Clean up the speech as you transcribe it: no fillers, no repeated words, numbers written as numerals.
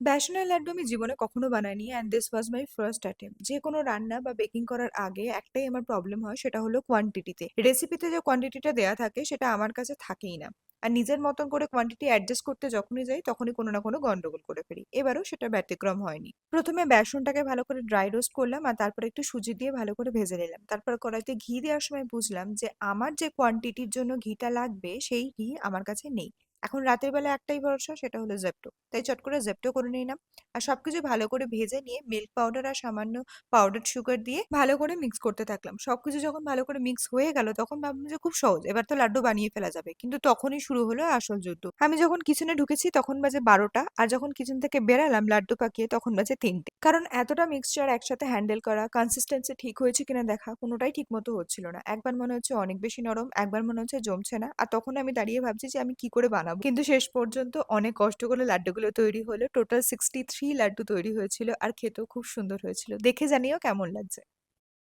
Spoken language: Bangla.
বেসনের লাড্ডু আমি জীবনে কখনো বানাইনি and this was my first attempt. যে কোনো রান্না বা বেকিং করার আগে একটাই আমার প্রবলেম হয়, সেটা হলো কোয়ান্টিটিতে। রেসিপিতে যে কোয়ান্টিটিটা দেয়া থাকে সেটা আমার কাছে থাকেই না। আর নিজের মতন করে কোয়ান্টিটি অ্যাডজাস্ট করতে যখনই যাই তখনই কোনো না কোনো গন্ডগোল করে ফেলি। এবারও সেটা ব্যতিক্রম হয়নি। প্রথমে বেসনটাকে ভালো করে ড্রাই রোস্ট করলাম আর তারপরে একটু সুজি দিয়ে ভালো করে ভেজে নিলাম। তারপর কড়াইতে ঘি দেওয়ার সময় বুঝলাম যে আমার যে কোয়ান্টিটির জন্য ঘিটা লাগবে সেই ঘি আমার কাছে নেই। এখন রাতের বেলা একটাই ভরসা, সেটা হলো জেপ্টো। তাই চট করে জেপ্টো করে নিলাম। আর সবকিছু ভালো করে ভেজে নিয়ে মিল্ক পাউডার আর সামান্য পাউডার সুগার দিয়ে ভালো করে মিক্স করতে থাকলাম। সবকিছু যখন ভালো করে মিক্স হয়ে গেল তখন ভাবলাম যে খুব সহজ, এবার তো লাড্ডু বানিয়ে ফেলা যাবে। কিন্তু তখনই শুরু হলো আসল যুদ্ধ। আমি যখন কিচেনে ঢুকেছি তখন বাজে 12টা, আর যখন কিচেন থেকে বেরালাম লাড্ডু পাকিয়ে তখন বাজে 3টে। কারণ এতটা মিক্সচার একসাথে হ্যান্ডেল করা, কনসিস্টেন্সি ঠিক হয়েছে কিনা দেখা, কোনোটাই ঠিক মতো হচ্ছিল না। একবার মনে হচ্ছে অনেক বেশি নরম, একবার মনে হচ্ছে জমছে না। আর তখন আমি দাঁড়িয়ে ভাবছি যে আমি কি করে বানাবো। কিন্তু শেষ পর্যন্ত অনেক কষ্ট করে লাড্ডুগুলো তৈরি হলো। টোটাল 63 লাড্ডু তৈরি হয়েছিল আর খেতেও খুব সুন্দর হয়েছিল। দেখে জানিও কেমন লাগছে।